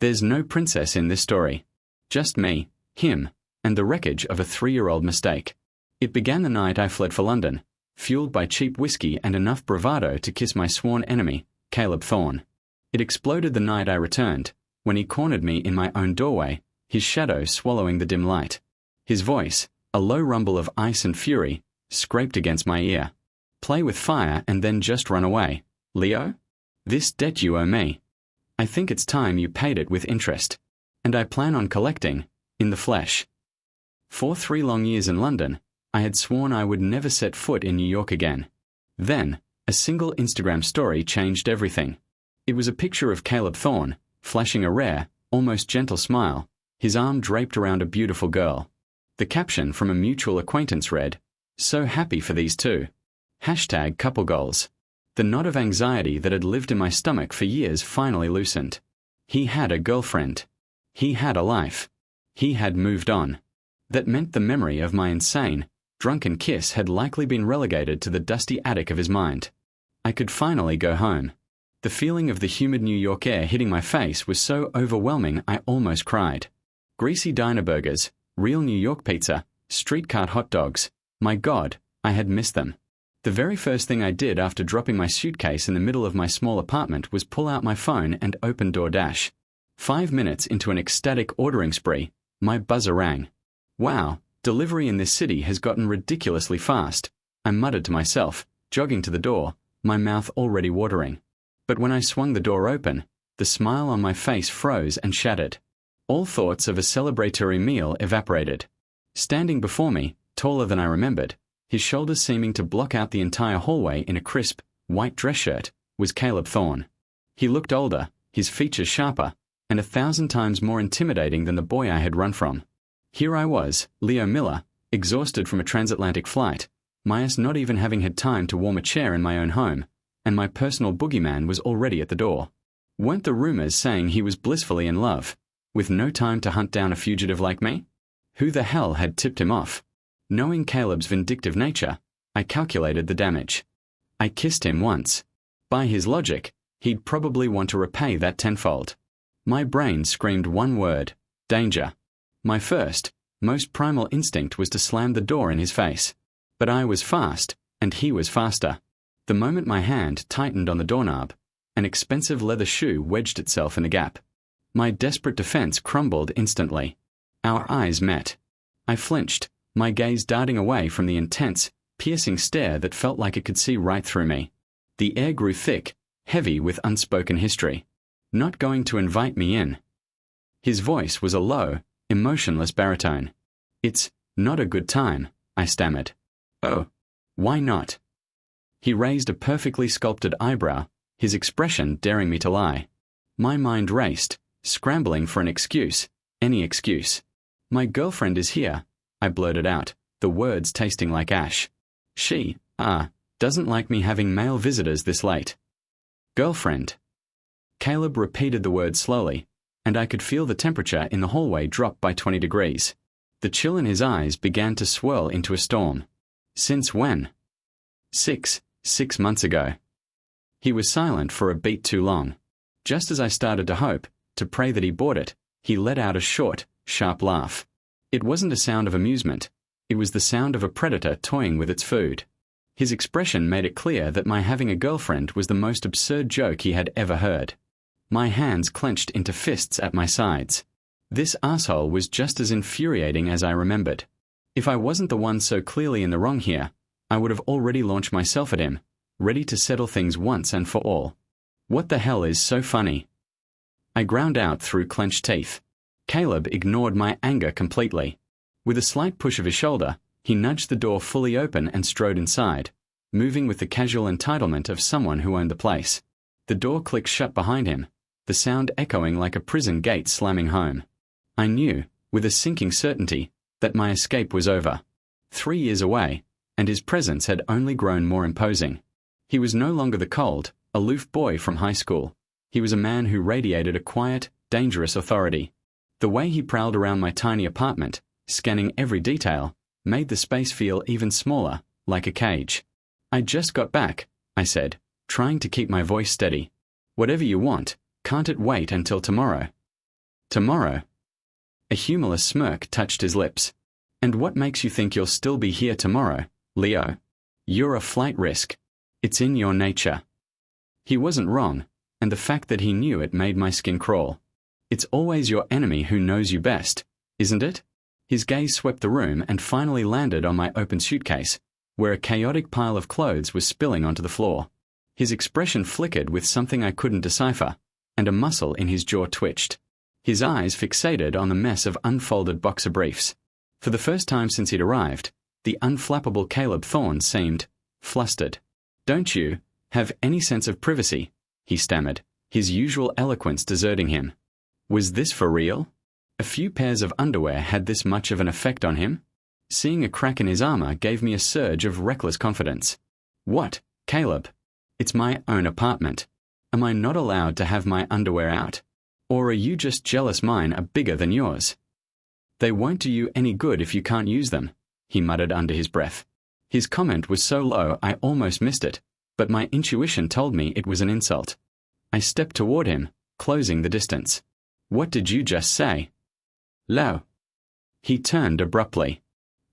There's no princess in this story. Just me, him, and the wreckage of a 3-year-old mistake. It began the night I fled for London, fueled by cheap whiskey and enough bravado to kiss my sworn enemy, Caleb Thorne. It exploded the night I returned, when he cornered me in my own doorway, his shadow swallowing the dim light. His voice, a low rumble of ice and fury, scraped against my ear. Play with fire and then just run away, Leo? This debt you owe me. I think it's time you paid it with interest. And I plan on collecting, in the flesh. For 3 long years in London, I had sworn I would never set foot in New York again. Then, a single Instagram story changed everything. It was a picture of Caleb Thorne, flashing a rare, almost gentle smile, his arm draped around a beautiful girl. The caption from a mutual acquaintance read, "So happy for these two. #couple goals." The knot of anxiety that had lived in my stomach for years finally loosened. He had a girlfriend. He had a life. He had moved on. That meant the memory of my insane, drunken kiss had likely been relegated to the dusty attic of his mind. I could finally go home. The feeling of the humid New York air hitting my face was so overwhelming I almost cried. Greasy diner burgers, real New York pizza, street cart hot dogs. My God, I had missed them. The very first thing I did after dropping my suitcase in the middle of my small apartment was pull out my phone and open DoorDash. 5 minutes into an ecstatic ordering spree, my buzzer rang. Wow, delivery in this city has gotten ridiculously fast, I muttered to myself, jogging to the door, my mouth already watering. But when I swung the door open, the smile on my face froze and shattered. All thoughts of a celebratory meal evaporated. Standing before me, taller than I remembered, his shoulders seeming to block out the entire hallway in a crisp, white dress shirt, was Caleb Thorne. He looked older, his features sharper, and 1,000 times more intimidating than the boy I had run from. Here I was, Leo Miller, exhausted from a transatlantic flight, minus not even having had time to warm a chair in my own home, and my personal boogeyman was already at the door. Weren't the rumors saying he was blissfully in love, with no time to hunt down a fugitive like me? Who the hell had tipped him off? Knowing Caleb's vindictive nature, I calculated the damage. I kissed him once. By his logic, he'd probably want to repay that tenfold. My brain screamed one word: danger. My first, most primal instinct was to slam the door in his face. But I was fast, and he was faster. The moment my hand tightened on the doorknob, an expensive leather shoe wedged itself in the gap. My desperate defense crumbled instantly. Our eyes met. I flinched, my gaze darting away from the intense, piercing stare that felt like it could see right through me. The air grew thick, heavy with unspoken history. Not going to invite me in. His voice was a low, emotionless baritone. "It's not a good time," I stammered. "Oh, why not?" He raised a perfectly sculpted eyebrow, his expression daring me to lie. My mind raced, scrambling for an excuse, any excuse. "My girlfriend is here," I blurted out, the words tasting like ash. "She, doesn't like me having male visitors this late." "Girlfriend." Caleb repeated the word slowly, and I could feel the temperature in the hallway drop by 20 degrees. The chill in his eyes began to swirl into a storm. "Since when?" Six months ago." He was silent for a beat too long. Just as I started to hope, to pray that he bought it, he let out a short, sharp laugh. It wasn't a sound of amusement. It was the sound of a predator toying with its food. His expression made it clear that my having a girlfriend was the most absurd joke he had ever heard. My hands clenched into fists at my sides. This asshole was just as infuriating as I remembered. If I wasn't the one so clearly in the wrong here, I would have already launched myself at him, ready to settle things once and for all. What the hell is so funny? I ground out through clenched teeth. Caleb ignored my anger completely. With a slight push of his shoulder, he nudged the door fully open and strode inside, moving with the casual entitlement of someone who owned the place. The door clicked shut behind him, the sound echoing like a prison gate slamming home. I knew, with a sinking certainty, that my escape was over. 3 years away, and his presence had only grown more imposing. He was no longer the cold, aloof boy from high school. He was a man who radiated a quiet, dangerous authority. The way he prowled around my tiny apartment, scanning every detail, made the space feel even smaller, like a cage. "I just got back," I said, trying to keep my voice steady. "Whatever you want, can't it wait until tomorrow?" Tomorrow. A humorless smirk touched his lips. And what makes you think you'll still be here tomorrow, Leo? You're a flight risk. It's in your nature. He wasn't wrong, and the fact that he knew it made my skin crawl. It's always your enemy who knows you best, isn't it? His gaze swept the room and finally landed on my open suitcase, where a chaotic pile of clothes was spilling onto the floor. His expression flickered with something I couldn't decipher, and a muscle in his jaw twitched. His eyes fixated on the mess of unfolded boxer briefs. For the first time since he'd arrived, the unflappable Caleb Thorne seemed flustered. "Don't you have any sense of privacy?" he stammered, his usual eloquence deserting him. Was this for real? A few pairs of underwear had this much of an effect on him? Seeing a crack in his armor gave me a surge of reckless confidence. "What, Caleb? It's my own apartment. Am I not allowed to have my underwear out? Or are you just jealous mine are bigger than yours?" "They won't do you any good if you can't use them," he muttered under his breath. His comment was so low I almost missed it, but my intuition told me it was an insult. I stepped toward him, closing the distance. "What did you just say?" "Lo." He turned abruptly.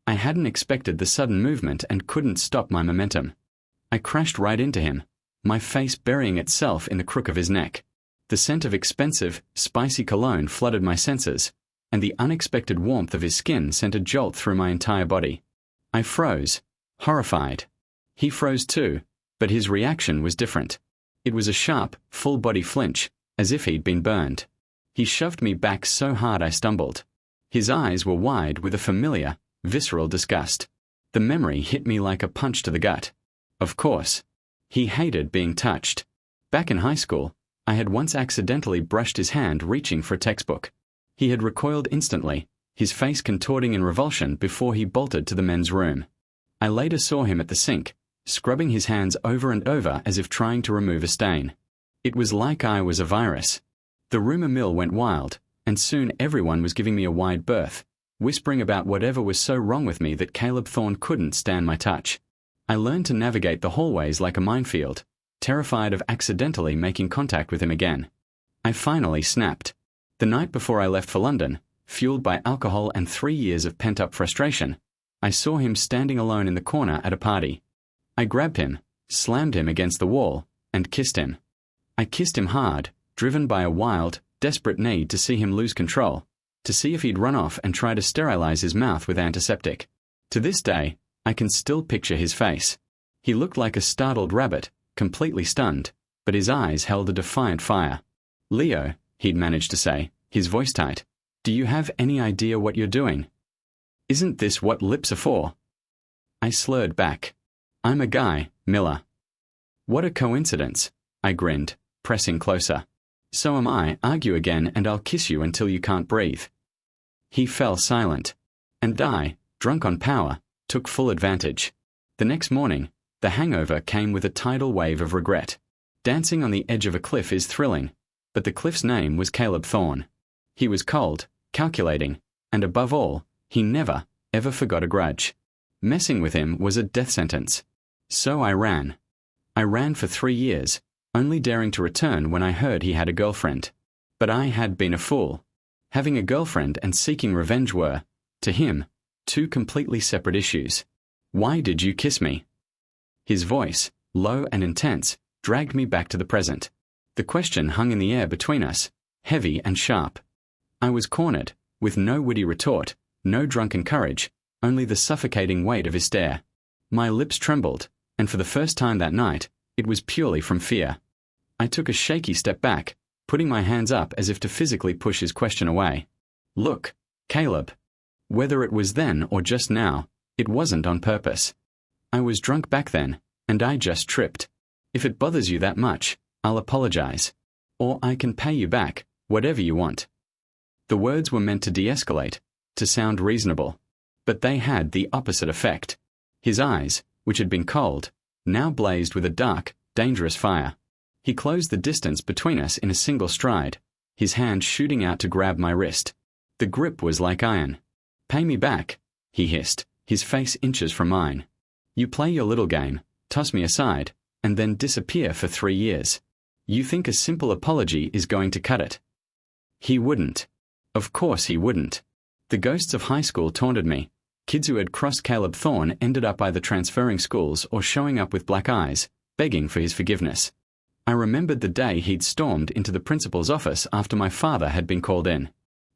I hadn't expected the sudden movement and couldn't stop my momentum. I crashed right into him, my face burying itself in the crook of his neck. The scent of expensive, spicy cologne flooded my senses, and the unexpected warmth of his skin sent a jolt through my entire body. I froze, horrified. He froze too, but his reaction was different. It was a sharp, full-body flinch, as if he'd been burned. He shoved me back so hard I stumbled. His eyes were wide with a familiar, visceral disgust. The memory hit me like a punch to the gut. Of course. He hated being touched. Back in high school, I had once accidentally brushed his hand reaching for a textbook. He had recoiled instantly, his face contorting in revulsion before he bolted to the men's room. I later saw him at the sink, scrubbing his hands over and over as if trying to remove a stain. It was like I was a virus. The rumor mill went wild, and soon everyone was giving me a wide berth, whispering about whatever was so wrong with me that Caleb Thorne couldn't stand my touch. I learned to navigate the hallways like a minefield, terrified of accidentally making contact with him again. I finally snapped. The night before I left for London, fueled by alcohol and 3 years of pent-up frustration, I saw him standing alone in the corner at a party. I grabbed him, slammed him against the wall, and kissed him. I kissed him hard, driven by a wild, desperate need to see him lose control, to see if he'd run off and try to sterilize his mouth with antiseptic. To this day, I can still picture his face. He looked like a startled rabbit, completely stunned, but his eyes held a defiant fire. "Leo," he'd managed to say, his voice tight, "do you have any idea what you're doing? Isn't this what lips are for?" I slurred back. "I'm a guy, Miller." "What a coincidence," I grinned, pressing closer. "So am I. Argue again and I'll kiss you until you can't breathe." He fell silent. And I, drunk on power, took full advantage. The next morning, the hangover came with a tidal wave of regret. Dancing on the edge of a cliff is thrilling, but the cliff's name was Caleb Thorne. He was cold, calculating, and above all, he never, ever forgot a grudge. Messing with him was a death sentence. So I ran. I ran for 3 years, only daring to return when I heard he had a girlfriend. But I had been a fool. Having a girlfriend and seeking revenge were, to him, 2 completely separate issues. "Why did you kiss me?" His voice, low and intense, dragged me back to the present. The question hung in the air between us, heavy and sharp. I was cornered, with no witty retort, no drunken courage, only the suffocating weight of his stare. My lips trembled, and for the first time that night, it was purely from fear. I took a shaky step back, putting my hands up as if to physically push his question away. "Look, Caleb." Whether it was then or just now, it wasn't on purpose. I was drunk back then, and I just tripped. If it bothers you that much, I'll apologize. Or I can pay you back, whatever you want. The words were meant to de-escalate, to sound reasonable. But they had the opposite effect. His eyes, which had been cold, now blazed with a dark, dangerous fire. He closed the distance between us in a single stride, his hand shooting out to grab my wrist. The grip was like iron. "Pay me back," he hissed, his face inches from mine. "You play your little game, toss me aside, and then disappear for 3 years. You think a simple apology is going to cut it?" He wouldn't. Of course he wouldn't. The ghosts of high school taunted me. Kids who had crossed Caleb Thorne ended up either transferring schools or showing up with black eyes, begging for his forgiveness. I remembered the day he'd stormed into the principal's office after my father had been called in.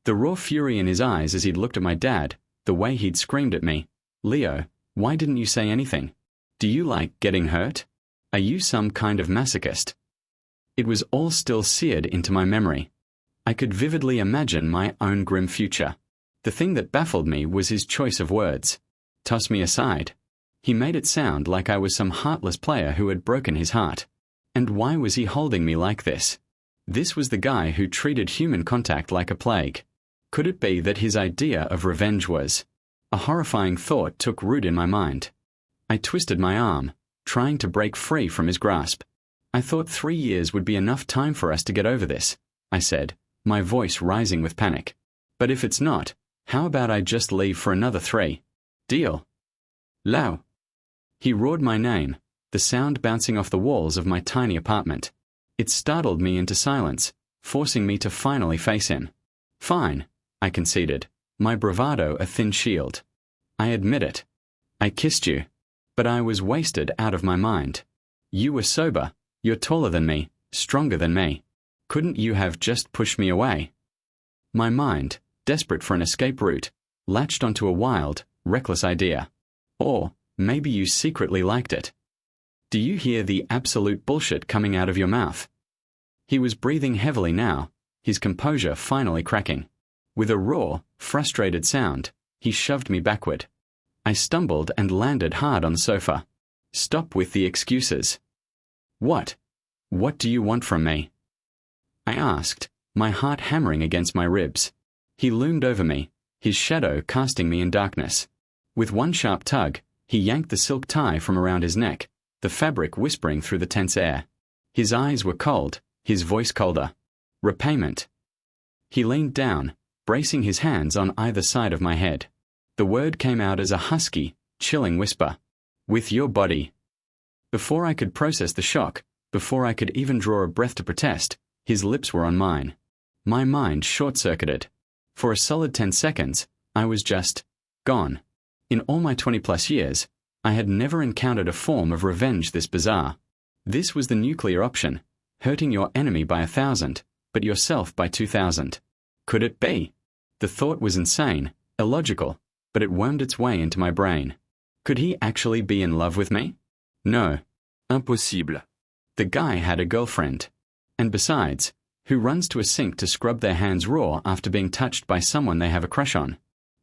The raw fury in his eyes as he'd looked at my dad, the way he'd screamed at me, "Leo, why didn't you say anything? Do you like getting hurt? Are you some kind of masochist?" It was all still seared into my memory. I could vividly imagine my own grim future. The thing that baffled me was his choice of words. Toss me aside. He made it sound like I was some heartless player who had broken his heart. And why was he holding me like this? This was the guy who treated human contact like a plague. Could it be that his idea of revenge was? A horrifying thought took root in my mind. I twisted my arm, trying to break free from his grasp. "I thought 3 years would be enough time for us to get over this," I said, my voice rising with panic. "But if it's not, how about I just leave for another 3? Deal?" "Lao!" He roared my name, the sound bouncing off the walls of my tiny apartment. It startled me into silence, forcing me to finally face him. "Fine," I conceded, my bravado a thin shield. "I admit it. I kissed you. But I was wasted out of my mind. You were sober, you're taller than me, stronger than me. Couldn't you have just pushed me away?" My mind, desperate for an escape route, latched onto a wild, reckless idea. "Or maybe you secretly liked it. Do you hear the absolute bullshit coming out of your mouth?" He was breathing heavily now, his composure finally cracking. With a raw, frustrated sound, he shoved me backward. I stumbled and landed hard on the sofa. "Stop with the excuses." What do you want from me?" I asked, my heart hammering against my ribs. He loomed over me, his shadow casting me in darkness. With one sharp tug, he yanked the silk tie from around his neck, the fabric whispering through the tense air. His eyes were cold, his voice colder. "Repayment." He leaned down, bracing his hands on either side of my head. The word came out as a husky, chilling whisper. "With your body." Before I could process the shock, before I could even draw a breath to protest, his lips were on mine. My mind short-circuited. For a solid 10 seconds, I was just gone. In all my 20-plus years, I had never encountered a form of revenge this bizarre. This was the nuclear option, hurting your enemy by 1,000, but yourself by 2,000. Could it be? The thought was insane, illogical, but it wormed its way into my brain. Could he actually be in love with me? No. Impossible. The guy had a girlfriend. And besides, who runs to a sink to scrub their hands raw after being touched by someone they have a crush on?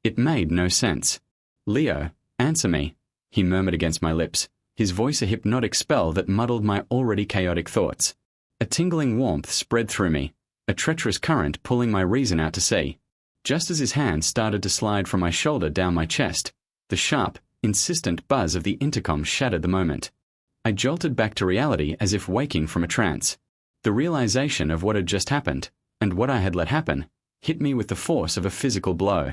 It made no sense. "Leo, answer me," he murmured against my lips, his voice a hypnotic spell that muddled my already chaotic thoughts. A tingling warmth spread through me, a treacherous current pulling my reason out to sea. Just as his hand started to slide from my shoulder down my chest, the sharp, insistent buzz of the intercom shattered the moment. I jolted back to reality as if waking from a trance. The realization of what had just happened, and what I had let happen, hit me with the force of a physical blow.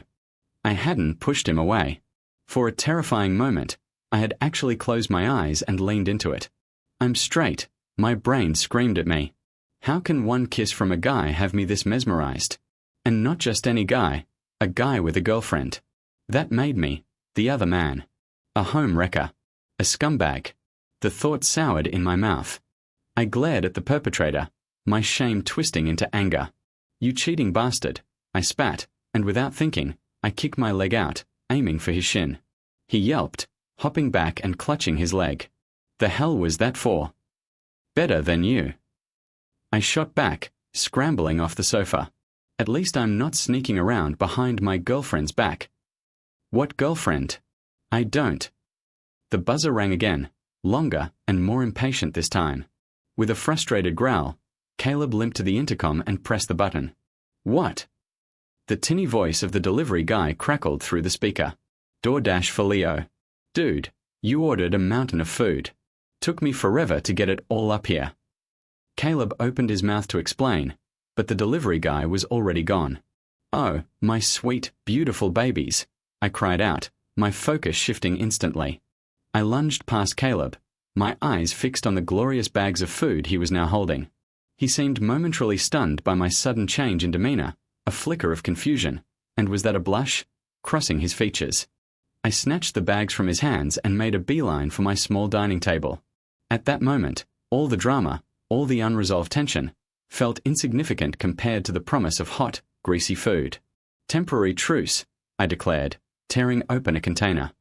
I hadn't pushed him away. For a terrifying moment, I had actually closed my eyes and leaned into it. "I'm straight," my brain screamed at me. How can one kiss from a guy have me this mesmerized? And not just any guy, a guy with a girlfriend. That made me the other man. A home wrecker. A scumbag. The thought soured in my mouth. I glared at the perpetrator, my shame twisting into anger. "You cheating bastard," I spat, and without thinking, I kicked my leg out, aiming for his shin. He yelped, hopping back and clutching his leg. The hell was that for? "Better than you." I shot back, scrambling off the sofa. At least I'm not sneaking around behind my girlfriend's back. What girlfriend? I don't. The buzzer rang again, longer and more impatient this time. With a frustrated growl, Caleb limped to the intercom and pressed the button. "What?" The tinny voice of the delivery guy crackled through the speaker. "DoorDash for Leo. Dude, you ordered a mountain of food. Took me forever to get it all up here." Caleb opened his mouth to explain, but the delivery guy was already gone. "Oh, my sweet, beautiful babies," I cried out, my focus shifting instantly. I lunged past Caleb, my eyes fixed on the glorious bags of food he was now holding. He seemed momentarily stunned by my sudden change in demeanor, a flicker of confusion, and was that a blush? Crossing his features. I snatched the bags from his hands and made a beeline for my small dining table. At that moment, all the drama, all the unresolved tension, felt insignificant compared to the promise of hot, greasy food. Temporary truce, I declared, tearing open a container.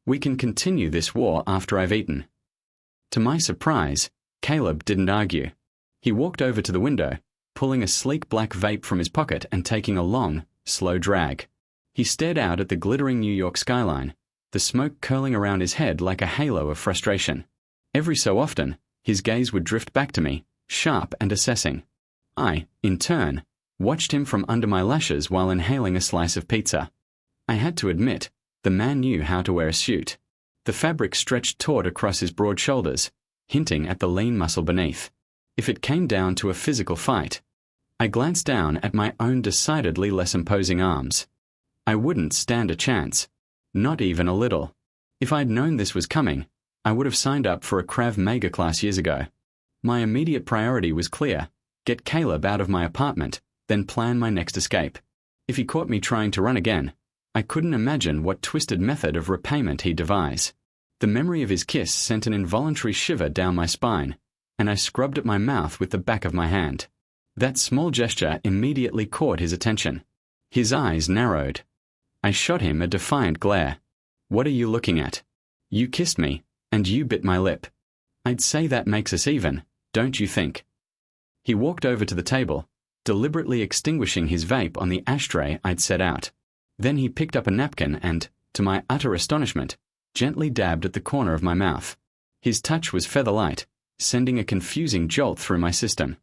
We can continue this war after I've eaten. To my surprise, Caleb didn't argue. He walked over to the window, pulling a sleek black vape from his pocket and taking a long, slow drag. He stared out at the glittering New York skyline, the smoke curling around his head like a halo of frustration. Every so often, his gaze would drift back to me, sharp and assessing. I, in turn, watched him from under my lashes while inhaling a slice of pizza. I had to admit, the man knew how to wear a suit. The fabric stretched taut across his broad shoulders, hinting at the lean muscle beneath. If it came down to a physical fight, I glanced down at my own decidedly less imposing arms. I wouldn't stand a chance. Not even a little. If I'd known this was coming, I would have signed up for a Krav Maga class years ago. My immediate priority was clear: get Caleb out of my apartment, then plan my next escape. If he caught me trying to run again, I couldn't imagine what twisted method of repayment he'd devise. The memory of his kiss sent an involuntary shiver down my spine, and I scrubbed at my mouth with the back of my hand. That small gesture immediately caught his attention. His eyes narrowed. I shot him a defiant glare. What are you looking at? You kissed me, and you bit my lip. I'd say that makes us even, don't you think? He walked over to the table, deliberately extinguishing his vape on the ashtray I'd set out. Then he picked up a napkin and, to my utter astonishment, gently dabbed at the corner of my mouth. His touch was feather-light, sending a confusing jolt through my system.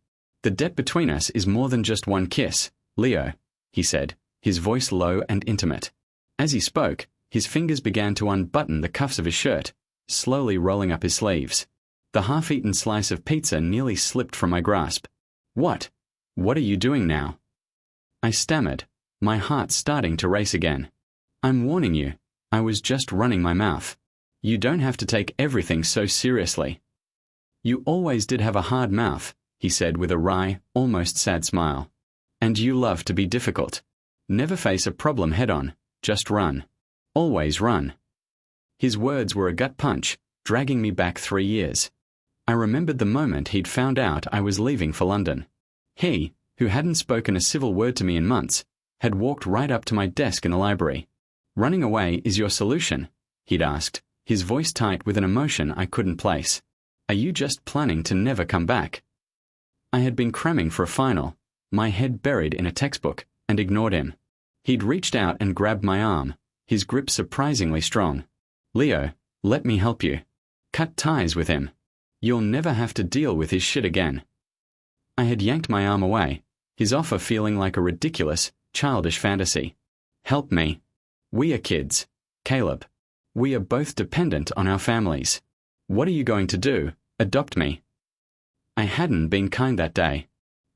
The debt between us is more than just one kiss, Leo, he said, his voice low and intimate. As he spoke, his fingers began to unbutton the cuffs of his shirt, slowly rolling up his sleeves. The half-eaten slice of pizza nearly slipped from my grasp. What are you doing now? I stammered, my heart starting to race again. I'm warning you, I was just running my mouth. You don't have to take everything so seriously. You always did have a hard mouth, he said with a wry, almost sad smile. And you love to be difficult. Never face a problem head-on, just run. Always run. His words were a gut punch, dragging me back 3 years. I remembered the moment he'd found out I was leaving for London. He, who hadn't spoken a civil word to me in months, had walked right up to my desk in the library. Running away is your solution? He'd asked, his voice tight with an emotion I couldn't place. Are you just planning to never come back? I had been cramming for a final, my head buried in a textbook, and ignored him. He'd reached out and grabbed my arm, his grip surprisingly strong. Leo, let me help you. Cut ties with him. You'll never have to deal with his shit again. I had yanked my arm away, his offer feeling like a ridiculous, childish fantasy. Help me. We are kids. Caleb. We are both dependent on our families. What are you going to do? Adopt me? I hadn't been kind that day.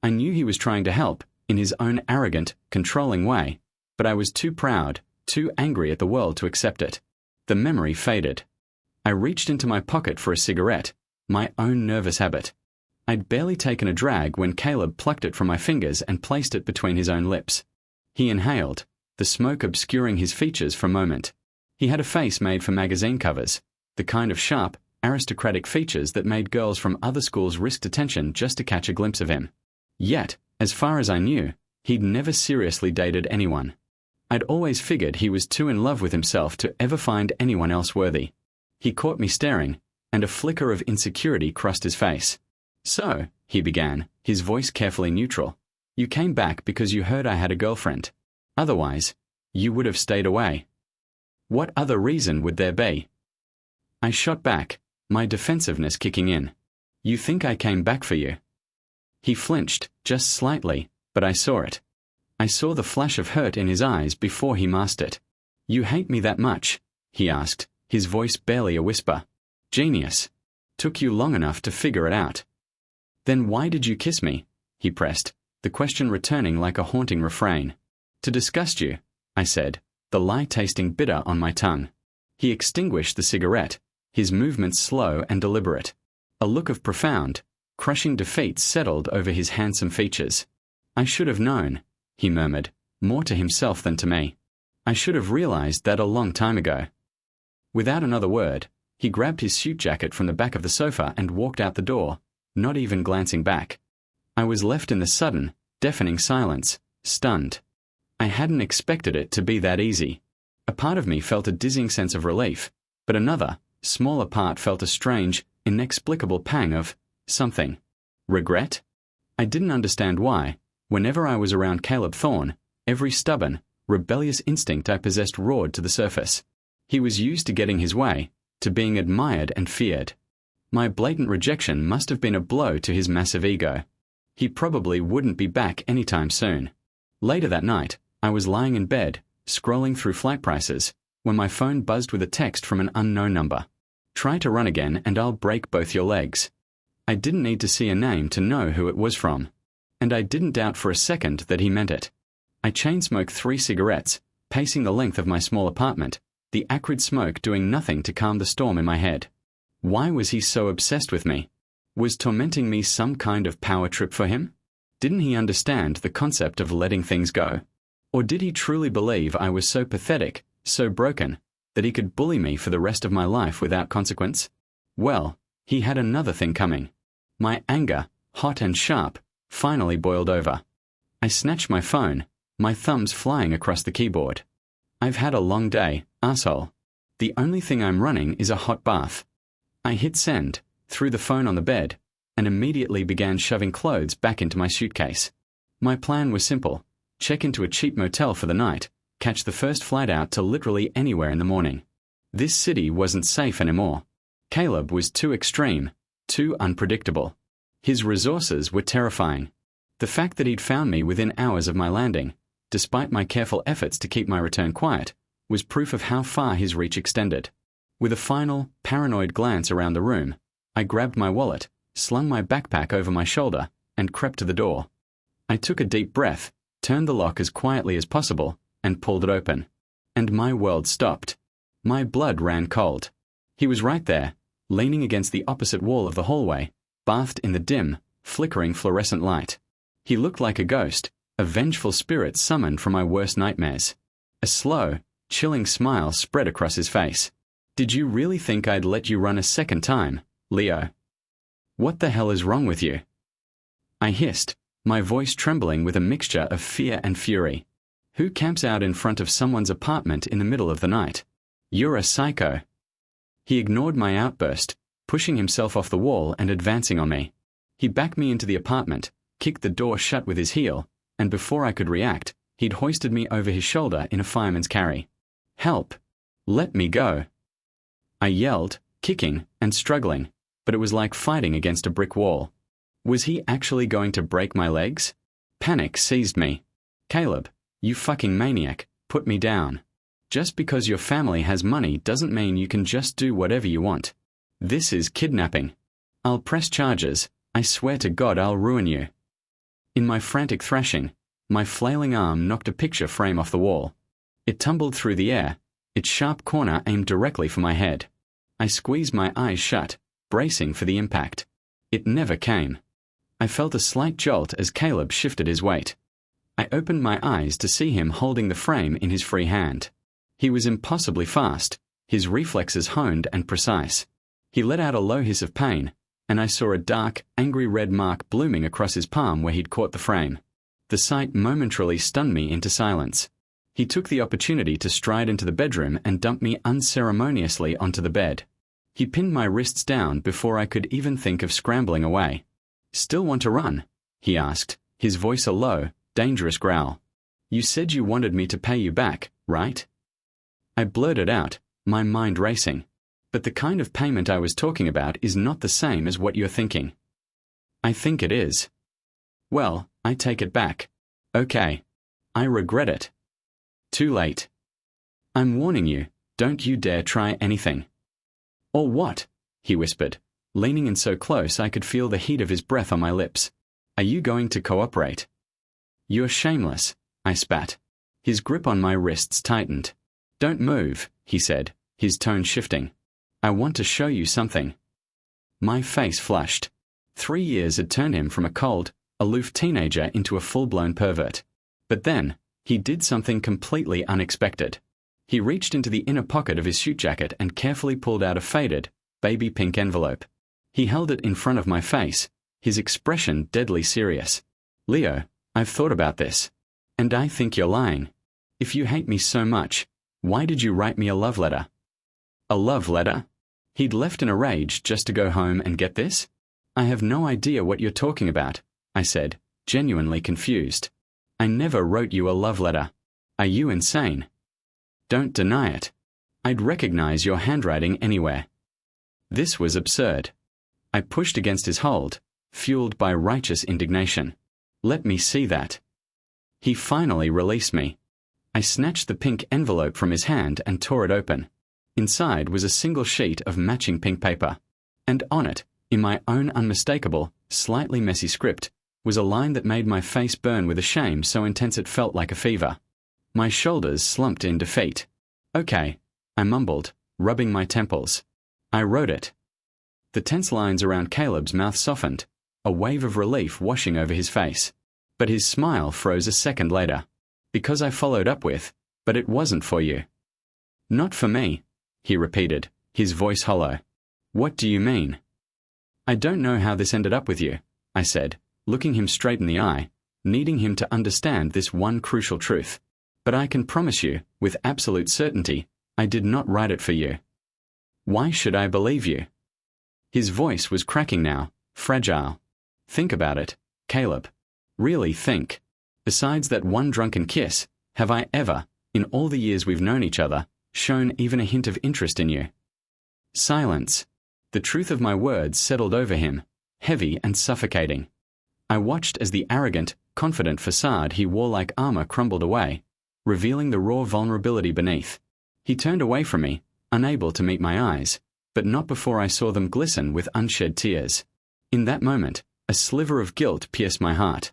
I knew he was trying to help, in his own arrogant, controlling way, but I was too proud, too angry at the world to accept it. The memory faded. I reached into my pocket for a cigarette, my own nervous habit. I'd barely taken a drag when Caleb plucked it from my fingers and placed it between his own lips. He inhaled, the smoke obscuring his features for a moment. He had a face made for magazine covers, the kind of sharp, aristocratic features that made girls from other schools risk detention just to catch a glimpse of him. Yet, as far as I knew, he'd never seriously dated anyone. I'd always figured he was too in love with himself to ever find anyone else worthy. He caught me staring, and a flicker of insecurity crossed his face. So, he began, his voice carefully neutral, you came back because you heard I had a girlfriend. Otherwise, you would have stayed away. What other reason would there be? I shot back, my defensiveness kicking in. You think I came back for you? He flinched, just slightly, but I saw it. I saw the flash of hurt in his eyes before he masked it. You hate me that much? He asked, his voice barely a whisper. Genius. Took you long enough to figure it out. Then why did you kiss me? He pressed, the question returning like a haunting refrain. To disgust you, I said, the lie tasting bitter on my tongue. He extinguished the cigarette, his movements slow and deliberate. A look of profound, crushing defeat settled over his handsome features. I should have known, he murmured, more to himself than to me. I should have realized that a long time ago. Without another word, he grabbed his suit jacket from the back of the sofa and walked out the door, not even glancing back. I was left in the sudden, deafening silence, stunned. I hadn't expected it to be that easy. A part of me felt a dizzying sense of relief, but another, smaller part felt a strange, inexplicable pang of something. Regret? I didn't understand why. Whenever I was around Caleb Thorne, every stubborn, rebellious instinct I possessed roared to the surface. He was used to getting his way, to being admired and feared. My blatant rejection must have been a blow to his massive ego. He probably wouldn't be back anytime soon. Later that night, I was lying in bed, scrolling through flight prices, when my phone buzzed with a text from an unknown number. Try to run again and I'll break both your legs. I didn't need to see a name to know who it was from. And I didn't doubt for a second that he meant it. I chain-smoked 3 cigarettes, pacing the length of my small apartment, the acrid smoke doing nothing to calm the storm in my head. Why was he so obsessed with me? Was tormenting me some kind of power trip for him? Didn't he understand the concept of letting things go? Or did he truly believe I was so pathetic, so broken, that he could bully me for the rest of my life without consequence? Well, he had another thing coming. My anger, hot and sharp, finally boiled over. I snatched my phone, my thumbs flying across the keyboard. I've had a long day, arsehole. The only thing I'm running is a hot bath. I hit send, threw the phone on the bed, and immediately began shoving clothes back into my suitcase. My plan was simple: check into a cheap motel for the night, catch the first flight out to literally anywhere in the morning. This city wasn't safe anymore. Caleb was too extreme, too unpredictable. His resources were terrifying. The fact that he'd found me within hours of my landing, despite my careful efforts to keep my return quiet, was proof of how far his reach extended. With a final, paranoid glance around the room, I grabbed my wallet, slung my backpack over my shoulder, and crept to the door. I took a deep breath, turned the lock as quietly as possible, and pulled it open. And my world stopped. My blood ran cold. He was right there, leaning against the opposite wall of the hallway, bathed in the dim, flickering fluorescent light. He looked like a ghost, a vengeful spirit summoned from my worst nightmares. A slow, chilling smile spread across his face. "Did you really think I'd let you run a second time, Leo? What the hell is wrong with you?" I hissed, my voice trembling with a mixture of fear and fury. Who camps out in front of someone's apartment in the middle of the night? You're a psycho. He ignored my outburst, pushing himself off the wall and advancing on me. He backed me into the apartment, kicked the door shut with his heel, and before I could react, he'd hoisted me over his shoulder in a fireman's carry. "Help! Let me go!" I yelled, kicking and struggling, but it was like fighting against a brick wall. Was he actually going to break my legs? Panic seized me. "Caleb, you fucking maniac, put me down. Just because your family has money doesn't mean you can just do whatever you want. This is kidnapping. I'll press charges. I swear to God I'll ruin you." In my frantic thrashing, my flailing arm knocked a picture frame off the wall. It tumbled through the air, its sharp corner aimed directly for my head. I squeezed my eyes shut, bracing for the impact. It never came. I felt a slight jolt as Caleb shifted his weight. I opened my eyes to see him holding the frame in his free hand. He was impossibly fast, his reflexes honed and precise. He let out a low hiss of pain, and I saw a dark, angry red mark blooming across his palm where he'd caught the frame. The sight momentarily stunned me into silence. He took the opportunity to stride into the bedroom and dump me unceremoniously onto the bed. He pinned my wrists down before I could even think of scrambling away. "Still want to run?" he asked, his voice a low, dangerous growl. "You said you wanted me to pay you back, right?" I blurted out, my mind racing. "But the kind of payment I was talking about is not the same as what you're thinking." "I think it is." "Well, I take it back." "Okay. I regret it." "Too late. I'm warning you, don't you dare try anything." "Or what?" he whispered, leaning in so close I could feel the heat of his breath on my lips. "Are you going to cooperate?" "You're shameless," I spat. His grip on my wrists tightened. "Don't move," he said, his tone shifting. "I want to show you something." My face flushed. 3 years had turned him from a cold, aloof teenager into a full-blown pervert. But then, He did something completely unexpected. He reached into the inner pocket of his suit jacket and carefully pulled out a faded, baby pink envelope. He held it in front of my face, his expression deadly serious. "Leo, I've thought about this. And I think you're lying. If you hate me so much, why did you write me a love letter?" A love letter? He'd left in a rage just to go home and get this? "I have no idea what you're talking about," I said, genuinely confused. "I never wrote you a love letter. Are you insane?" "Don't deny it. I'd recognize your handwriting anywhere." This was absurd. I pushed against his hold, fueled by righteous indignation. "Let me see that." He finally released me. I snatched the pink envelope from his hand and tore it open. Inside was a single sheet of matching pink paper. And on it, in my own unmistakable, slightly messy script, was a line that made my face burn with a shame so intense it felt like a fever. My shoulders slumped in defeat. "Okay," I mumbled, rubbing my temples. I wrote it. The tense lines around Caleb's mouth softened, a wave of relief washing over his face. But his smile froze a second later. Because I followed up with, "But it wasn't for you." "Not for me," he repeated, his voice hollow. "What do you mean?" "I don't know how this ended up with you," I said, looking him straight in the eye, needing him to understand this one crucial truth. "But I can promise you, with absolute certainty, I did not write it for you." "Why should I believe you?" His voice was cracking now, fragile. "Think about it, Caleb. Really think. Besides that one drunken kiss, have I ever, in all the years we've known each other, shown even a hint of interest in you?" Silence. The truth of my words settled over him, heavy and suffocating. I watched as the arrogant, confident facade he wore like armor crumbled away, revealing the raw vulnerability beneath. He turned away from me, unable to meet my eyes, but not before I saw them glisten with unshed tears. In that moment, a sliver of guilt pierced my heart.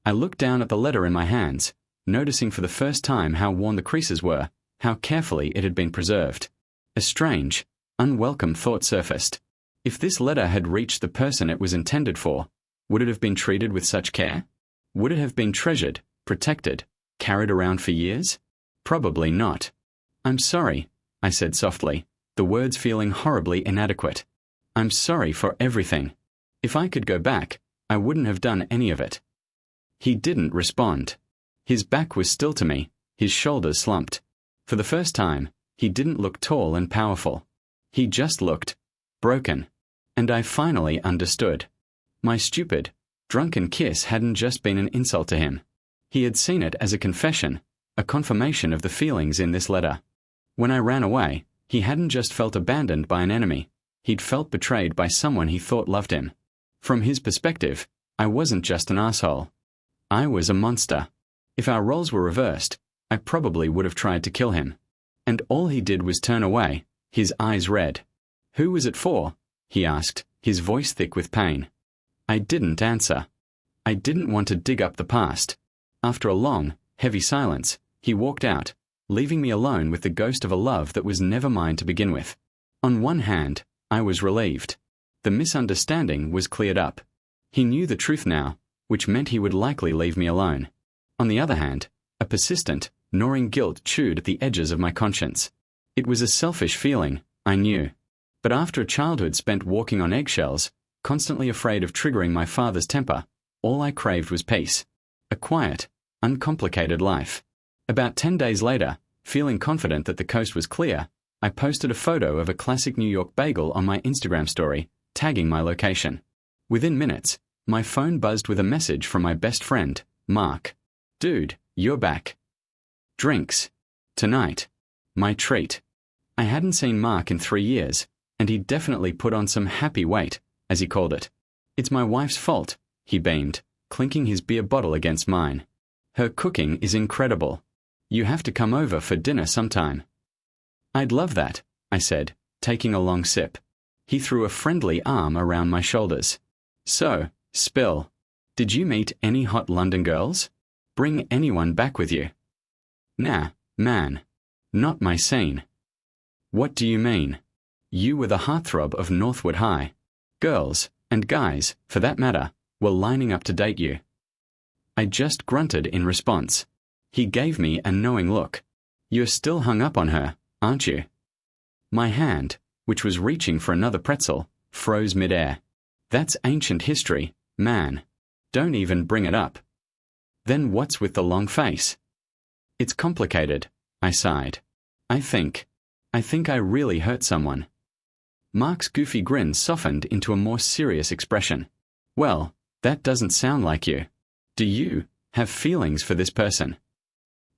I looked down at the letter in my hands, noticing for the first time how worn the creases were, how carefully it had been preserved. A strange, unwelcome thought surfaced. If this letter had reached the person it was intended for, would it have been treated with such care? Would it have been treasured, protected, carried around for years? Probably not. "I'm sorry," I said softly, the words feeling horribly inadequate. "I'm sorry for everything. If I could go back, I wouldn't have done any of it." He didn't respond. His back was still to me, his shoulders slumped. For the first time, he didn't look tall and powerful. He just looked broken. And I finally understood. My stupid, drunken kiss hadn't just been an insult to him. He had seen it as a confession, a confirmation of the feelings in this letter. When I ran away, he hadn't just felt abandoned by an enemy. He'd felt betrayed by someone he thought loved him. From his perspective, I wasn't just an asshole. I was a monster. If our roles were reversed, I probably would have tried to kill him. And all he did was turn away, his eyes red. "Who was it for?" he asked, his voice thick with pain. I didn't answer. I didn't want to dig up the past. After a long, heavy silence, he walked out, leaving me alone with the ghost of a love that was never mine to begin with. On one hand, I was relieved. The misunderstanding was cleared up. He knew the truth now, which meant he would likely leave me alone. On the other hand, a persistent, gnawing guilt chewed at the edges of my conscience. It was a selfish feeling, I knew. But after a childhood spent walking on eggshells, constantly afraid of triggering my father's temper, all I craved was peace. A quiet, uncomplicated life. About 10 days later, feeling confident that the coast was clear, I posted a photo of a classic New York bagel on my Instagram story, tagging my location. Within minutes, my phone buzzed with a message from my best friend, Mark. "Dude, you're back. Drinks. Tonight. My treat." I hadn't seen Mark in 3 years, and he'd definitely put on some happy weight, as he called it. "It's my wife's fault," he beamed, clinking his beer bottle against mine. "Her cooking is incredible. You have to come over for dinner sometime." "I'd love that," I said, taking a long sip. He threw a friendly arm around my shoulders. "So, spill. Did you meet any hot London girls? Bring anyone back with you?" "Nah, man. Not my scene." "What do you mean? You were the heartthrob of Northwood High. Girls, and guys, for that matter, were lining up to date you." I just grunted in response. He gave me a knowing look. You're still hung up on her, aren't you? My hand, which was reaching for another pretzel, froze midair. That's ancient history, man. Don't even bring it up. Then what's with the long face? It's complicated, I sighed. I think I really hurt someone. Mark's goofy grin softened into a more serious expression. Well, that doesn't sound like you. Do you have feelings for this person?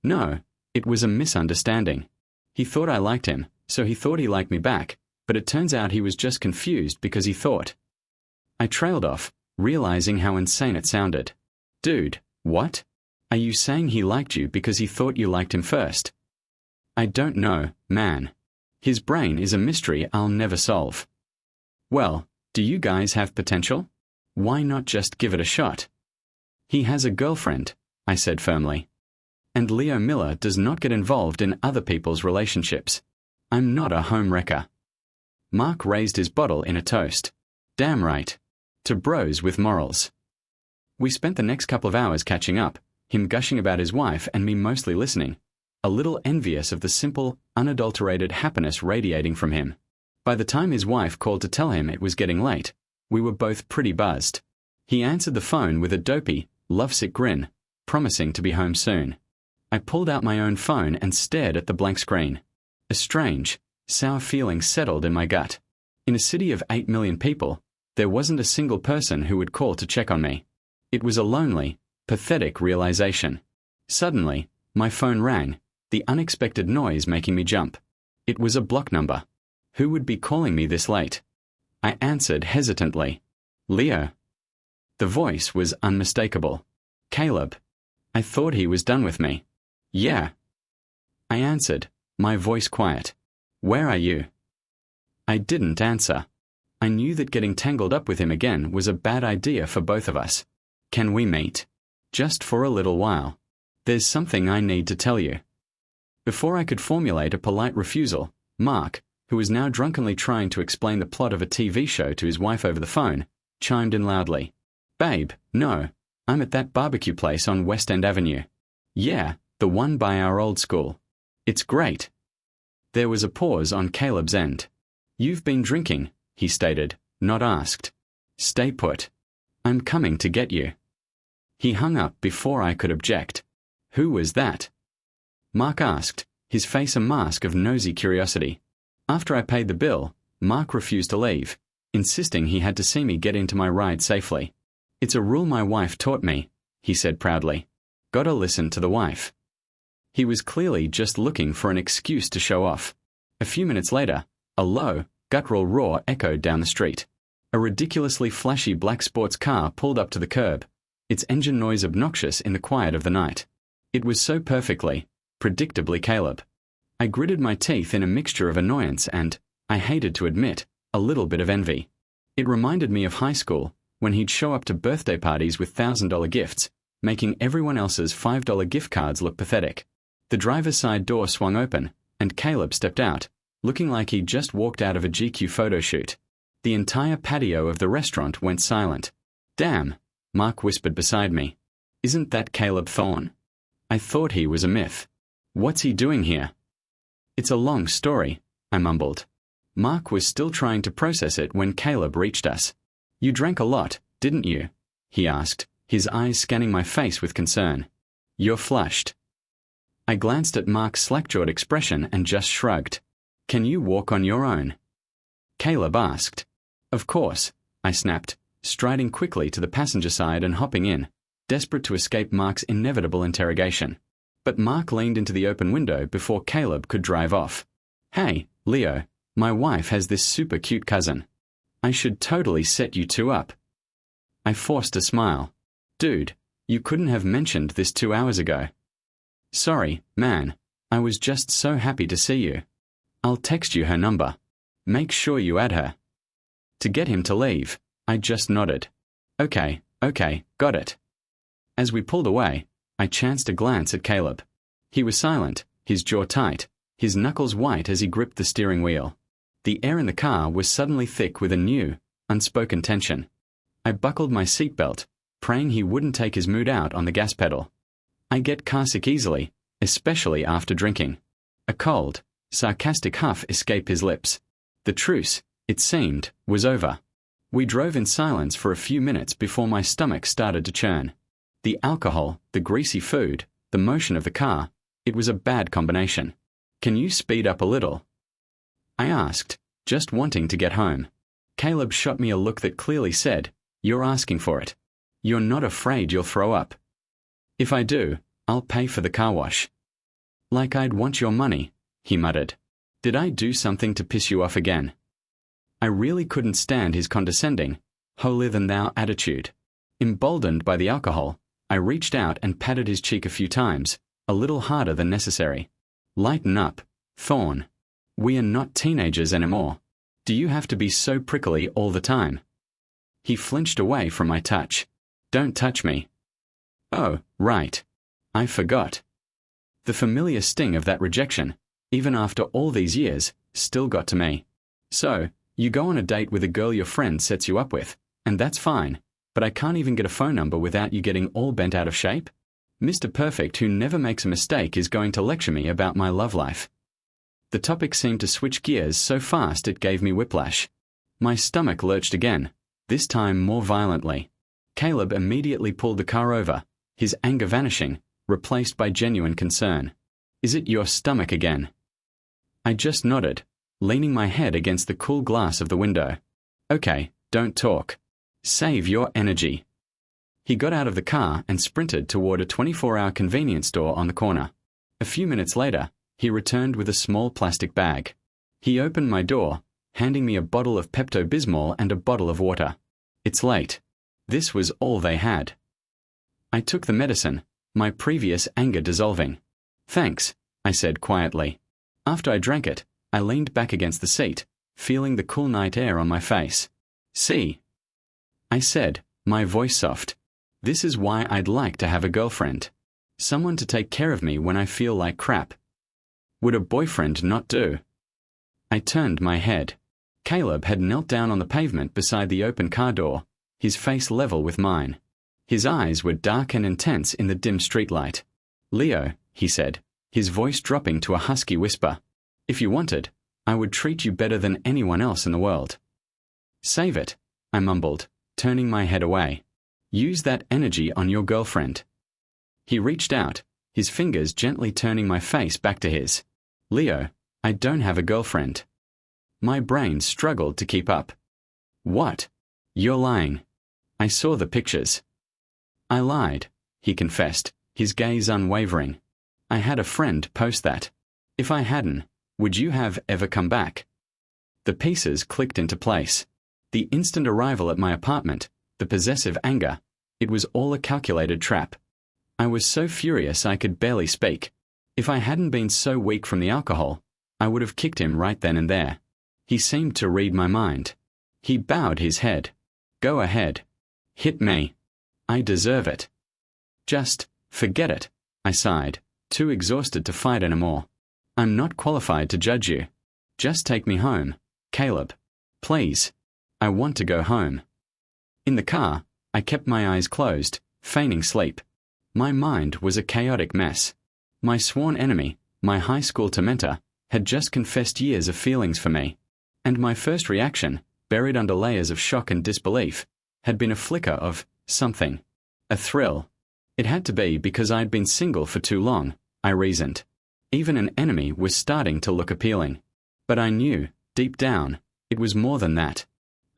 No, it was a misunderstanding. He thought I liked him, so he thought he liked me back, but it turns out he was just confused because he thought. I trailed off, realizing how insane it sounded. Dude, what? Are you saying he liked you because he thought you liked him first? I don't know, man. His brain is a mystery I'll never solve. Well, do you guys have potential? Why not just give it a shot? He has a girlfriend, I said firmly. And Leo Miller does not get involved in other people's relationships. I'm not a home wrecker. Mark raised his bottle in a toast. Damn right. To bros with morals. We spent the next couple of hours catching up, him gushing about his wife and me mostly listening, a little envious of the simple, unadulterated happiness radiating from him. By the time his wife called to tell him it was getting late, we were both pretty buzzed. He answered the phone with a dopey, lovesick grin, promising to be home soon. I pulled out my own phone and stared at the blank screen. A strange, sour feeling settled in my gut. In a city of 8 million people, there wasn't a single person who would call to check on me. It was a lonely, pathetic realization. Suddenly, my phone rang, the unexpected noise making me jump. It was a block number. Who would be calling me this late? I answered hesitantly. Leo. The voice was unmistakable. Caleb. I thought he was done with me. Yeah. I answered, my voice quiet. Where are you? I didn't answer. I knew that getting tangled up with him again was a bad idea for both of us. Can we meet? Just for a little while. There's something I need to tell you. Before I could formulate a polite refusal, Mark, who was now drunkenly trying to explain the plot of a TV show to his wife over the phone, chimed in loudly. Babe, no, I'm at that barbecue place on West End Avenue. Yeah, the one by our old school. It's great. There was a pause on Caleb's end. You've been drinking, he stated, not asked. Stay put. I'm coming to get you. He hung up before I could object. Who was that? Mark asked, his face a mask of nosy curiosity. After I paid the bill, Mark refused to leave, insisting he had to see me get into my ride safely. It's a rule my wife taught me, he said proudly. Gotta listen to the wife. He was clearly just looking for an excuse to show off. A few minutes later, a low, guttural roar echoed down the street. A ridiculously flashy black sports car pulled up to the curb, its engine noise obnoxious in the quiet of the night. It was so perfectly, predictably Caleb. I gritted my teeth in a mixture of annoyance and, I hated to admit, a little bit of envy. It reminded me of high school, when he'd show up to birthday parties with $1,000 gifts, making everyone else's $5 gift cards look pathetic. The driver's side door swung open, and Caleb stepped out, looking like he'd just walked out of a GQ photo shoot. The entire patio of the restaurant went silent. Damn, Mark whispered beside me. Isn't that Caleb Thorne? I thought he was a myth. What's he doing here? It's a long story, I mumbled. Mark was still trying to process it when Caleb reached us. You drank a lot, didn't you? He asked, his eyes scanning my face with concern. You're flushed. I glanced at Mark's slack-jawed expression and just shrugged. Can you walk on your own? Caleb asked. Of course, I snapped, striding quickly to the passenger side and hopping in, desperate to escape Mark's inevitable interrogation. But Mark leaned into the open window before Caleb could drive off. Hey, Leo, my wife has this super cute cousin. I should totally set you two up. I forced a smile. Dude, you couldn't have mentioned this 2 hours ago. Sorry, man, I was just so happy to see you. I'll text you her number. Make sure you add her. To get him to leave, I just nodded. Okay, got it. As we pulled away, I chanced a glance at Caleb. He was silent, his jaw tight, his knuckles white as he gripped the steering wheel. The air in the car was suddenly thick with a new, unspoken tension. I buckled my seatbelt, praying he wouldn't take his mood out on the gas pedal. I get carsick easily, especially after drinking. A cold, sarcastic huff escaped his lips. The truce, it seemed, was over. We drove in silence for a few minutes before my stomach started to churn. The alcohol, the greasy food, the motion of the car, it was a bad combination. "Can you speed up a little?" I asked, just wanting to get home. Caleb shot me a look that clearly said, "You're asking for it. You're not afraid you'll throw up." "If I do, I'll pay for the car wash." "Like I'd want your money," he muttered. "Did I do something to piss you off again?" I really couldn't stand his condescending, holier-than-thou attitude. Emboldened by the alcohol, I reached out and patted his cheek a few times, a little harder than necessary. "Lighten up, Thorn. We are not teenagers anymore. Do you have to be so prickly all the time?" He flinched away from my touch. "Don't touch me." "Oh, right. I forgot." The familiar sting of that rejection, even after all these years, still got to me. "So, you go on a date with a girl your friend sets you up with, and that's fine, but I can't even get a phone number without you getting all bent out of shape? Mr. Perfect, who never makes a mistake, is going to lecture me about my love life." The topic seemed to switch gears so fast it gave me whiplash. My stomach lurched again, this time more violently. Caleb immediately pulled the car over, his anger vanishing, replaced by genuine concern. "Is it your stomach again?" I just nodded, leaning my head against the cool glass of the window. "Okay, don't talk. Save your energy." He got out of the car and sprinted toward a 24-hour convenience store on the corner. A few minutes later, he returned with a small plastic bag. He opened my door, handing me a bottle of Pepto-Bismol and a bottle of water. "It's late." This was all they had. I took the medicine, my previous anger dissolving. "Thanks," I said quietly. After I drank it, I leaned back against the seat, feeling the cool night air on my face. "See," I said, my voice soft. "This is why I'd like to have a girlfriend. Someone to take care of me when I feel like crap. Would a boyfriend not do?" I turned my head. Caleb had knelt down on the pavement beside the open car door, his face level with mine. His eyes were dark and intense in the dim streetlight. "Leo," he said, his voice dropping to a husky whisper, "if you wanted, I would treat you better than anyone else in the world." "Save it," I mumbled, turning my head away. "Use that energy on your girlfriend." He reached out, his fingers gently turning my face back to his. "Leo, I don't have a girlfriend." My brain struggled to keep up. "What? You're lying." I saw the pictures. "I lied," he confessed, his gaze unwavering. "I had a friend post that. If I hadn't, would you have ever come back?" The pieces clicked into place. The instant arrival at my apartment, the possessive anger, it was all a calculated trap. I was so furious I could barely speak. If I hadn't been so weak from the alcohol, I would have kicked him right then and there. He seemed to read my mind. He bowed his head. "Go ahead. Hit me. I deserve it." "Just forget it," I sighed, too exhausted to fight anymore. "I'm not qualified to judge you. Just take me home, Caleb. Please. I want to go home." In the car, I kept my eyes closed, feigning sleep. My mind was a chaotic mess. My sworn enemy, my high school tormentor, had just confessed years of feelings for me. And my first reaction, buried under layers of shock and disbelief, had been a flicker of something. A thrill. It had to be because I'd been single for too long, I reasoned. Even an enemy was starting to look appealing. But I knew, deep down, it was more than that.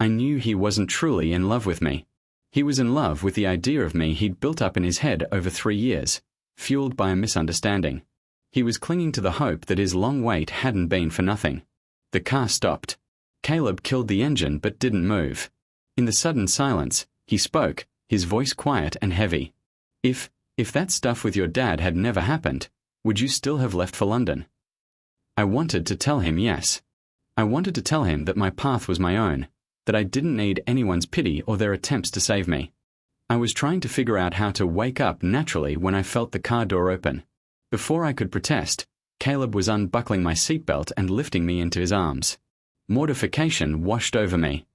I knew he wasn't truly in love with me. He was in love with the idea of me he'd built up in his head over 3 years, fueled by a misunderstanding. He was clinging to the hope that his long wait hadn't been for nothing. The car stopped. Caleb killed the engine but didn't move. In the sudden silence, he spoke, his voice quiet and heavy. If that stuff with your dad had never happened, would you still have left for London?" I wanted to tell him yes. I wanted to tell him that my path was my own, that I didn't need anyone's pity or their attempts to save me. I was trying to figure out how to wake up naturally when I felt the car door open. Before I could protest, Caleb was unbuckling my seatbelt and lifting me into his arms. Mortification washed over me.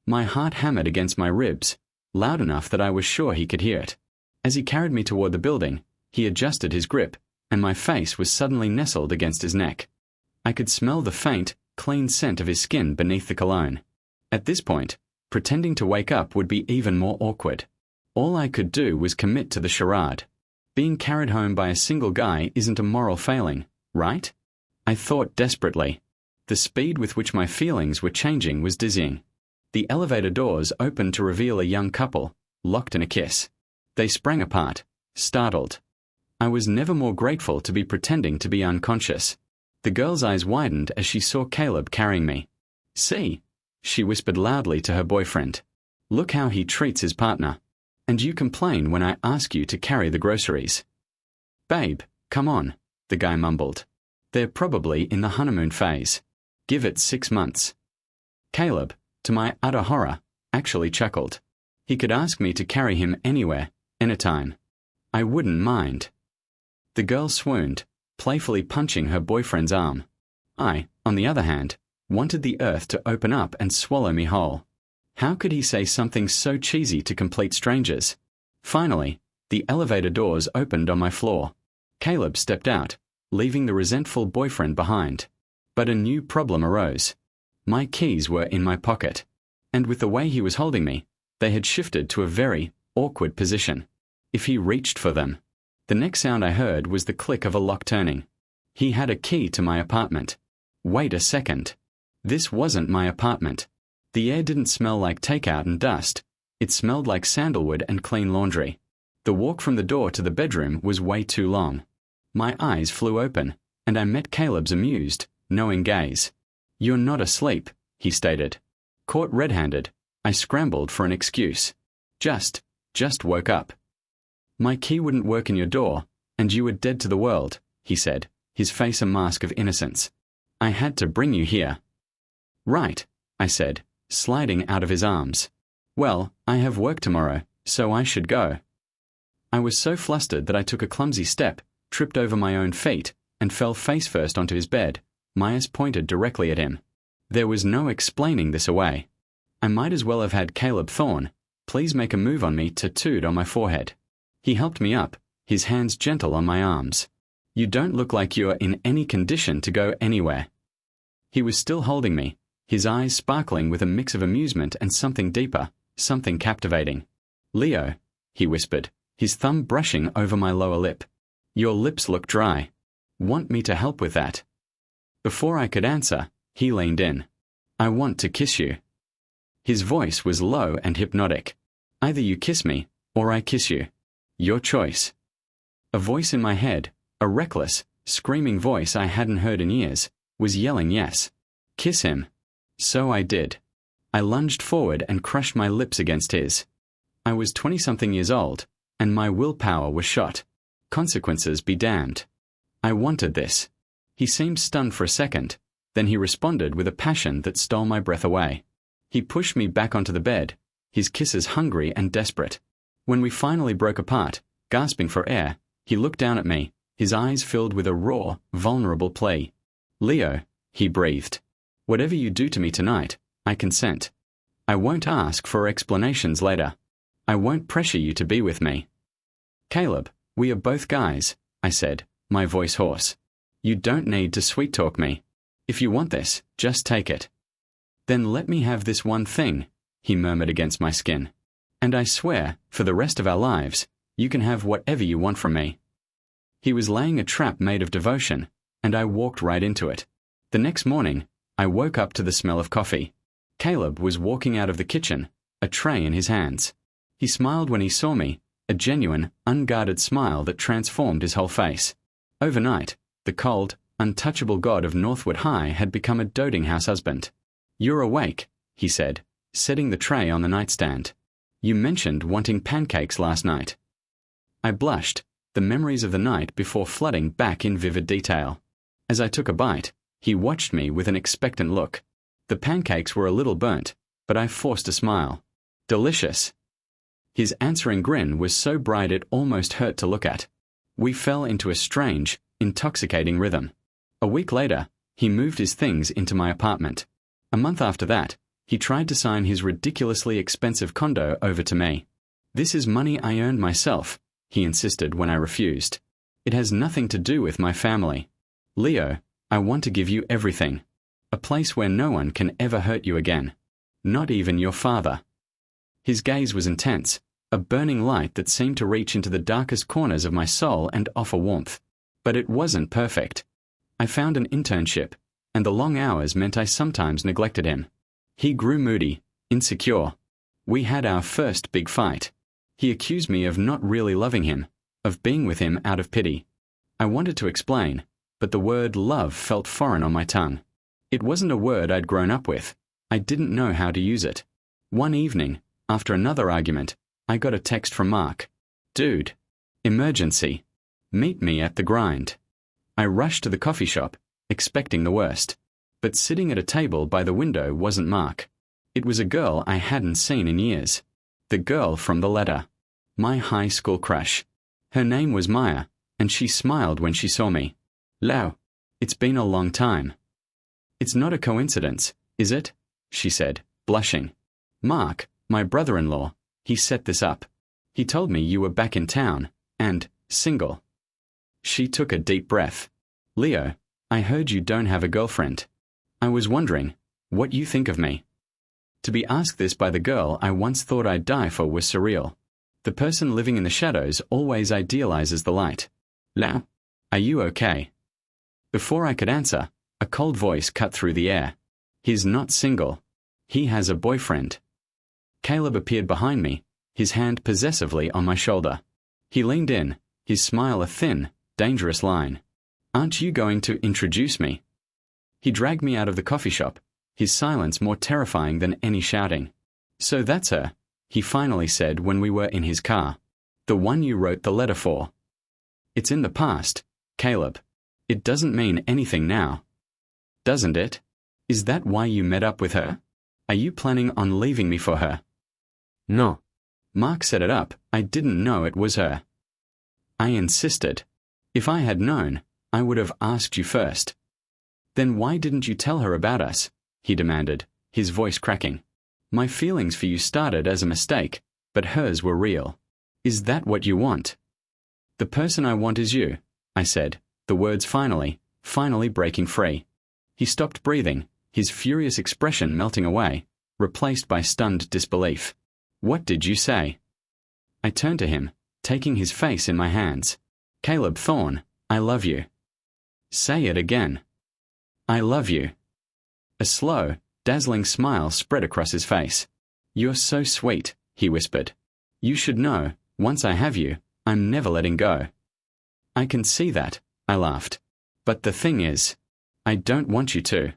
My heart hammered against my ribs, loud enough that I was sure he could hear it. As he carried me toward the building, He adjusted his grip, and my face was suddenly nestled against his neck. I could smell the faint, clean scent of his skin beneath the cologne. At this point, pretending to wake up would be even more awkward. All I could do was commit to the charade. Being carried home by a single guy isn't a moral failing, right? I thought desperately. The speed with which my feelings were changing was dizzying. The elevator doors opened to reveal a young couple, locked in a kiss. They sprang apart, startled. I was never more grateful to be pretending to be unconscious. The girl's eyes widened as she saw Caleb carrying me. "See," she whispered loudly to her boyfriend. "Look how he treats his partner. And you complain when I ask you to carry the groceries." "Babe, come on," the guy mumbled. "They're probably in the honeymoon phase. Give it 6 months." Caleb, to my utter horror, actually chuckled. He could ask me to carry him anywhere, anytime. I wouldn't mind. The girl swooned, playfully punching her boyfriend's arm. I, on the other hand, wanted the earth to open up and swallow me whole. How could he say something so cheesy to complete strangers? Finally, the elevator doors opened on my floor. Caleb stepped out, leaving the resentful boyfriend behind. But a new problem arose. My keys were in my pocket, and with the way he was holding me, they had shifted to a very awkward position. If he reached for them, the next sound I heard was the click of a lock turning. He had a key to my apartment. Wait a second. This wasn't my apartment. The air didn't smell like takeout and dust. It smelled like sandalwood and clean laundry. The walk from the door to the bedroom was way too long. My eyes flew open, and I met Caleb's amused, knowing gaze. "You're not asleep," he stated. Caught red-handed, I scrambled for an excuse. Just woke up." "My key wouldn't work in your door, and you were dead to the world," he said, his face a mask of innocence. "I had to bring you here." "Right," I said, sliding out of his arms. "Well, I have work tomorrow, so I should go." I was so flustered that I took a clumsy step, tripped over my own feet, and fell face first onto his bed, my eyes pointed directly at him. There was no explaining this away. I might as well have had Caleb Thorne, "Please make a move on me," tattooed on my forehead. He helped me up, his hands gentle on my arms. "You don't look like you're in any condition to go anywhere." He was still holding me, his eyes sparkling with a mix of amusement and something deeper, something captivating. "Leo," he whispered, his thumb brushing over my lower lip. "Your lips look dry. Want me to help with that?" Before I could answer, he leaned in. "I want to kiss you." His voice was low and hypnotic. "Either you kiss me, or I kiss you. Your choice." A voice in my head, a reckless, screaming voice I hadn't heard in years, was yelling yes. Kiss him. So I did. I lunged forward and crushed my lips against his. I was 20-something years old, and my willpower was shot. Consequences be damned. I wanted this. He seemed stunned for a second, then he responded with a passion that stole my breath away. He pushed me back onto the bed, his kisses hungry and desperate. When we finally broke apart, gasping for air, he looked down at me, his eyes filled with a raw, vulnerable plea. "Leo," he breathed. "Whatever you do to me tonight, I consent. I won't ask for explanations later. I won't pressure you to be with me." "Caleb, we are both guys," I said, my voice hoarse. "You don't need to sweet-talk me. If you want this, just take it." "Then let me have this one thing," he murmured against my skin. "And I swear, for the rest of our lives, you can have whatever you want from me." He was laying a trap made of devotion, and I walked right into it. The next morning, I woke up to the smell of coffee. Caleb was walking out of the kitchen, a tray in his hands. He smiled when he saw me, a genuine, unguarded smile that transformed his whole face. Overnight, the cold, untouchable god of Northwood High had become a doting house husband. "You're awake," he said, setting the tray on the nightstand. "You mentioned wanting pancakes last night." I blushed, the memories of the night before flooding back in vivid detail. As I took a bite, he watched me with an expectant look. The pancakes were a little burnt, but I forced a smile. "Delicious." His answering grin was so bright it almost hurt to look at. We fell into a strange, intoxicating rhythm. A week later, he moved his things into my apartment. A month after that, he tried to sign his ridiculously expensive condo over to me. "This is money I earned myself," he insisted when I refused. It has nothing to do with my family. Leo, I want to give you everything. A place where no one can ever hurt you again. Not even your father. His gaze was intense, a burning light that seemed to reach into the darkest corners of my soul and offer warmth. But it wasn't perfect. I found an internship, and the long hours meant I sometimes neglected him. He grew moody, insecure. We had our first big fight. He accused me of not really loving him, of being with him out of pity. I wanted to explain, but the word love felt foreign on my tongue. It wasn't a word I'd grown up with. I didn't know how to use it. One evening, after another argument, I got a text from Mark. Dude. Emergency. Meet me at the grind. I rushed to the coffee shop, expecting the worst. But sitting at a table by the window wasn't Mark. It was a girl I hadn't seen in years. The girl from the letter. My high school crush. Her name was Maya, and she smiled when she saw me. Lau. It's been a long time. It's not a coincidence, is it? She said, blushing. Mark, my brother-in-law, he set this up. He told me you were back in town, and single. She took a deep breath. Leo, I heard you don't have a girlfriend. I was wondering, what you think of me. To be asked this by the girl I once thought I'd die for was surreal. The person living in the shadows always idealizes the light. Lau, are you okay? Before I could answer, a cold voice cut through the air. He's not single. He has a boyfriend. Caleb appeared behind me, his hand possessively on my shoulder. He leaned in, his smile a thin, dangerous line. Aren't you going to introduce me? He dragged me out of the coffee shop, his silence more terrifying than any shouting. So that's her, he finally said when we were in his car. The one you wrote the letter for. It's in the past, Caleb. It doesn't mean anything now. Doesn't it? Is that why you met up with her? Are you planning on leaving me for her? No. Mark set it up. I didn't know it was her. I insisted. If I had known, I would have asked you first. Then why didn't you tell her about us? He demanded, his voice cracking. My feelings for you started as a mistake, but hers were real. Is that what you want? The person I want is you, I said, the words finally breaking free. He stopped breathing, his furious expression melting away, replaced by stunned disbelief. What did you say? I turned to him, taking his face in my hands. Caleb Thorne, I love you. Say it again. I love you. A slow, dazzling smile spread across his face. You're so sweet, he whispered. You should know, once I have you, I'm never letting go. I can see that, I laughed. But the thing is, I don't want you to.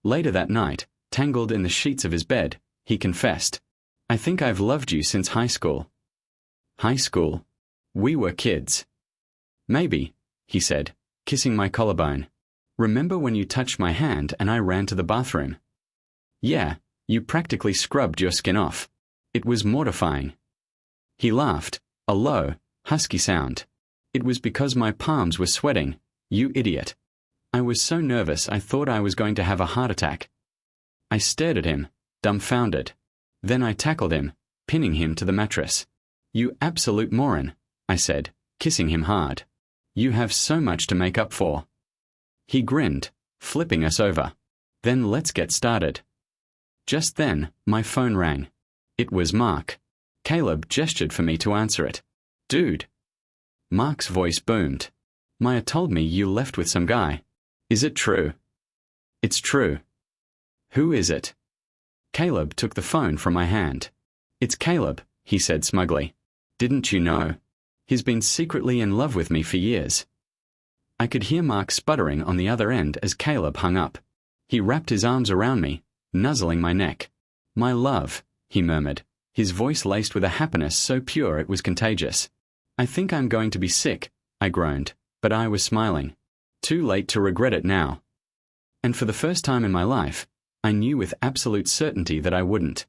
Later that night, tangled in the sheets of his bed, he confessed. I think I've loved you since high school. High school? We were kids. Maybe, he said, kissing my collarbone. Remember when you touched my hand and I ran to the bathroom? Yeah, you practically scrubbed your skin off. It was mortifying. He laughed, a low, husky sound. It was because my palms were sweating, you idiot. I was so nervous I thought I was going to have a heart attack. I stared at him, dumbfounded. Then I tackled him, pinning him to the mattress. You absolute moron, I said, kissing him hard. You have so much to make up for. He grinned, flipping us over. Then let's get started. Just then, my phone rang. It was Mark. Caleb gestured for me to answer it. Dude. Mark's voice boomed. Maya told me you left with some guy. Is it true? It's true. Who is it? Caleb took the phone from my hand. It's Caleb, he said smugly. Didn't you know? He's been secretly in love with me for years. I could hear Mark sputtering on the other end as Caleb hung up. He wrapped his arms around me, nuzzling my neck. My love, he murmured, his voice laced with a happiness so pure it was contagious. I think I'm going to be sick, I groaned, but I was smiling. Too late to regret it now. And for the first time in my life, I knew with absolute certainty that I wouldn't.